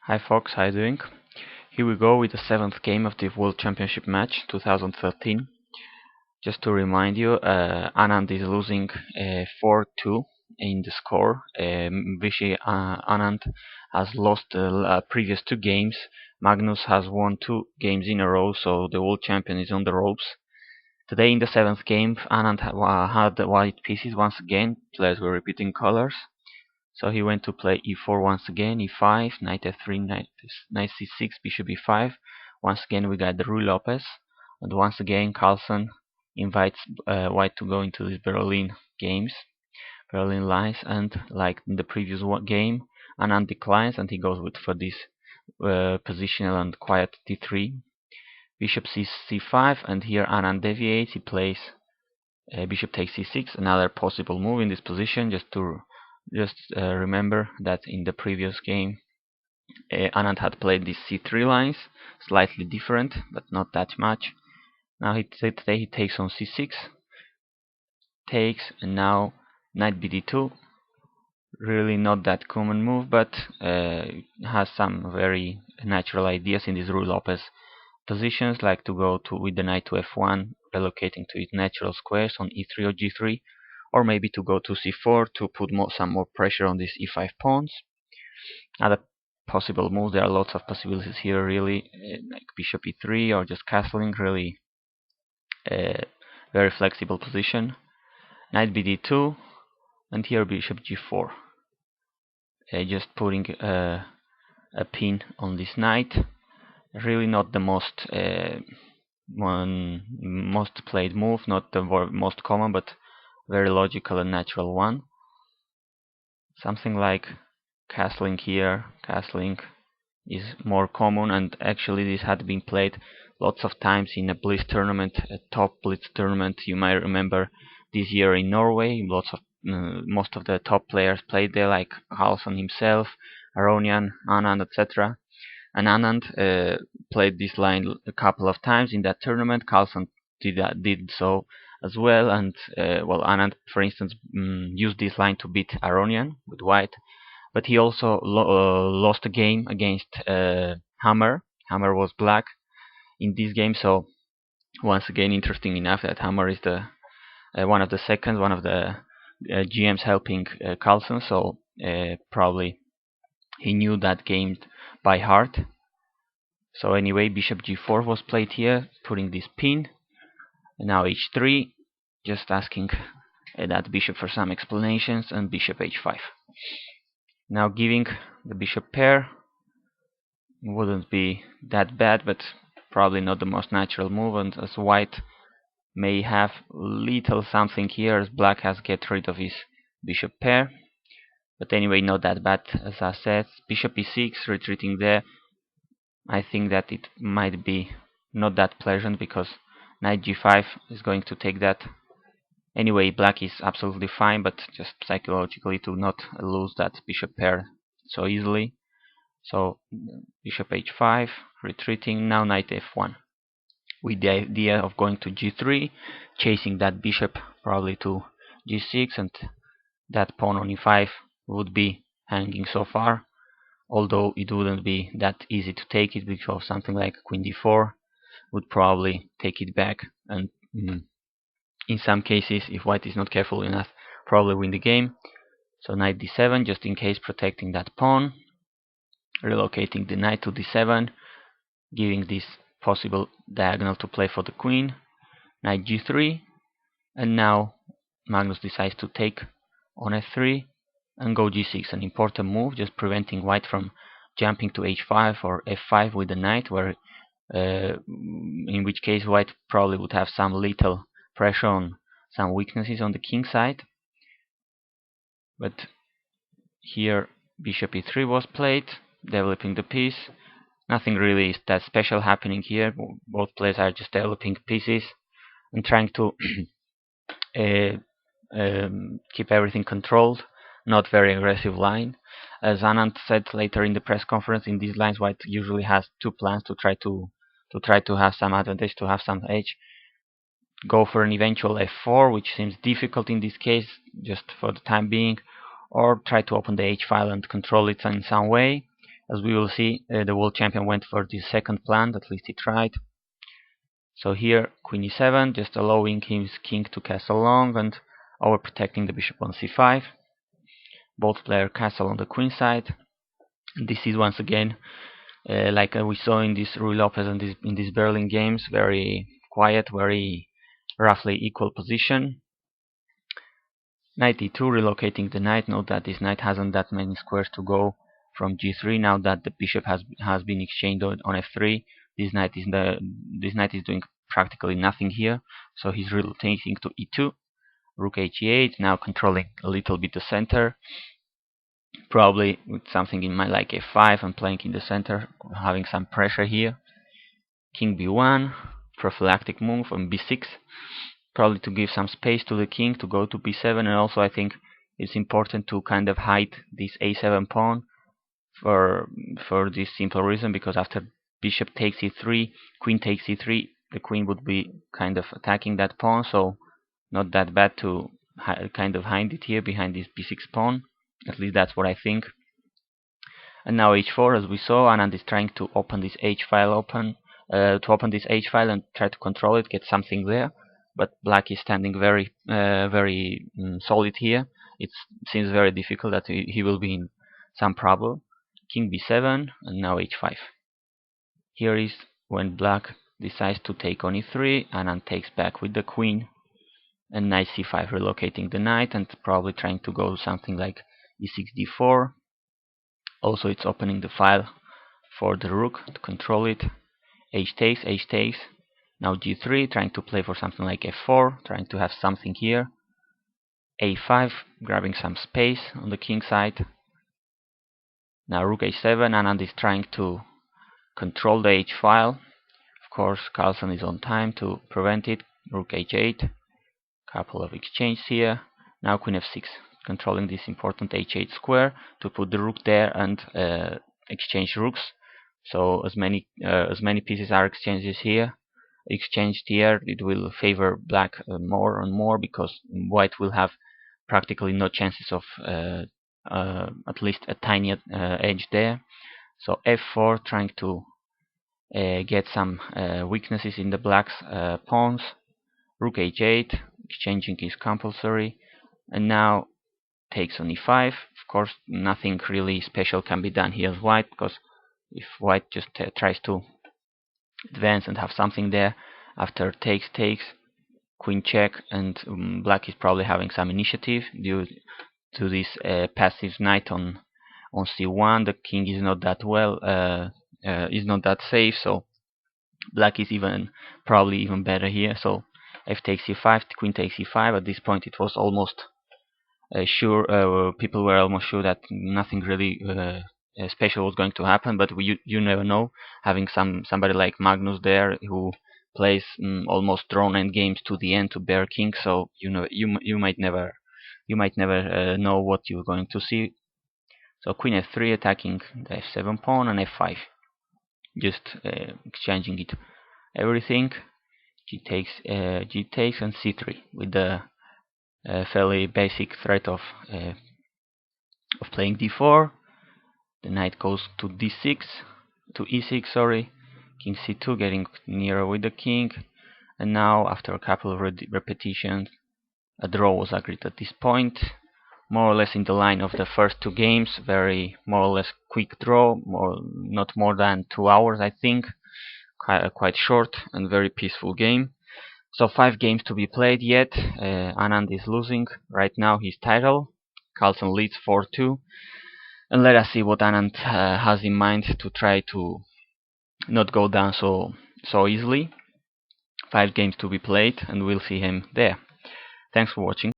Hi folks, how you doing? Here we go with the 7th game of the World Championship match 2013. Just to remind you, Anand is losing 4-2 in the score. Vishy Anand has lost the previous 2 games. Magnus has won 2 games in a row, so the world champion is on the ropes. Today in the 7th game, Anand had white pieces once again. Players were repeating colors. So he went to play e4 once again, e5, knight f3, knight c6, bishop e5. Once again we got the Ruy Lopez, and once again Carlsen invites white to go into these Berlin games, Berlin lines, and like in the previous game, Anand declines and he goes for this positional and quiet d3, bishop c5, and here Anand deviates. He plays bishop takes c6, another possible move in this position. Just remember that in the previous game Anand had played these c3 lines, slightly different, but not that much. Now today he takes on c6, takes, and now knight bd2. Really not that common move, but has some very natural ideas in these Ruy Lopez positions, like to go with the knight to f1, relocating to its natural squares on e3 or g3, or maybe to go to c4 to put some more pressure on these e5 pawns. Other possible moves, there are lots of possibilities here, really, like bishop e3 or just castling, really very flexible position. Knight bd2, and here bishop g4. Just putting a pin on this knight. Really not the most played move, not the most common, but very logical and natural one. Something like castling here. Castling is more common, and actually this had been played lots of times in a Blitz tournament, a top Blitz tournament. You might remember this year in Norway. Most of the top players played there, like Carlsen himself, Aronian, Anand, etc. And Anand played this line a couple of times in that tournament. Carlsen did so as well, and Anand, for instance, used this line to beat Aronian with white, but he also lost a game against Hammer. Hammer was black in this game, so once again, interesting enough that Hammer is the one of the GMs helping Carlsen, so probably he knew that game by heart. So anyway, bishop g4 was played here, putting this pin. And now h3, just asking that bishop for some explanations, and bishop h5. Now giving the bishop pair wouldn't be that bad, but probably not the most natural move, and as white may have little something here, as black has get rid of his bishop pair. But anyway, not that bad, as I said. Bishop e6, retreating there. I think that it might be not that pleasant, because knight g5 is going to take that. Anyway, black is absolutely fine, but just psychologically to not lose that bishop pair so easily. So bishop h5, retreating, now knight f1. With the idea of going to g3, chasing that bishop probably to g6, and that pawn on e5 would be hanging so far, although it wouldn't be that easy to take it, because something like queen d4 would probably take it back, and in some cases, if white is not careful enough, probably win the game. So knight d7, just in case, protecting that pawn, relocating the knight to d7, giving this possible diagonal to play for the queen. Knight g3, and now Magnus decides to take on f3 and go g6, an important move, just preventing white from jumping to h5 or f5 with the knight, where in which case white probably would have some little pressure on some weaknesses on the king side. But here bishop e3 was played, developing the piece. Nothing really is that special happening here. Both players are just developing pieces and trying to keep everything controlled. Not very aggressive line. As Anand said later in the press conference, in these lines white usually has 2 plans to try to have some advantage, to have some edge. Go for an eventual f4, which seems difficult in this case, just for the time being, or try to open the h file and control it in some way. As we will see, the world champion went for the second plan, at least he tried. So here, queen e7, just allowing his king to castle long and overprotecting the bishop on c5. Both player castle on the queen side. This is once again, like we saw in this Ruy Lopez and in these Berlin games, very quiet, very roughly equal position. Knight e2, relocating the knight. Note that this knight hasn't that many squares to go from g3. Now that the bishop has been exchanged on f3, this knight is doing practically nothing here. So he's relocating to e2, rook h8, now controlling a little bit the center. Probably with something in mind like f5 and playing in the center, having some pressure here. King b1, prophylactic move on b6. Probably to give some space to the king to go to b7, and also I think it's important to kind of hide this a7 pawn for this simple reason, because after bishop takes e3, queen takes e3, the queen would be kind of attacking that pawn, so not that bad to kind of hide it here behind this b6 pawn. At least that's what I think. And now h4, as we saw, Anand is trying to open this h file and try to control it, get something there. But black is standing very solid here. It seems very difficult that he will be in some trouble. King b7 and now h5. Here is when black decides to take on e3, Anand takes back with the queen, and knight c5, relocating the knight and probably trying to go something like e6 d4. Also it's opening the file for the rook to control it. H takes. Now g3, trying to play for something like f4, trying to have something here. a5, grabbing some space on the king side. Now rook h7, Anand is trying to control the h file. Of course, Carlsen is on time to prevent it. Rook h8, couple of exchanges here. Now queen f6, controlling this important h8 square to put the rook there and exchange rooks. So as many pieces are exchanged here, it will favor black more and more, because white will have practically no chances of at least a tiny edge there. So f4, trying to get some weaknesses in the black's pawns. Rook h8, exchanging is compulsory, and now takes on e5. Of course, nothing really special can be done here as white, because if white just tries to advance and have something there, after takes, queen check, and black is probably having some initiative due to this passive knight on c1. The king is not that is not that safe, so black is probably even better here. So f takes e5, queen takes e5. At this point it was almost people were almost sure that nothing really special was going to happen, but you never know. Having somebody like Magnus there who plays almost drawn end games to the end to bare king, so you might never know what you're going to see. So queen f3, attacking the f7 pawn, and f5, just exchanging it everything. G takes, and c3 with the fairly basic threat of playing d4. The knight goes to e6, sorry. King c2, getting nearer with the king. And now, after a couple of repetitions, a draw was agreed at this point. More or less in the line of the first two games. Very more or less quick draw, not more than 2 hours, I think. Quite short and very peaceful game. So 5 games to be played yet. Anand is losing right now his title. Carlsen leads 4-2. And let us see what Anand has in mind to try to not go down so easily. 5 games to be played, and we'll see him there. Thanks for watching.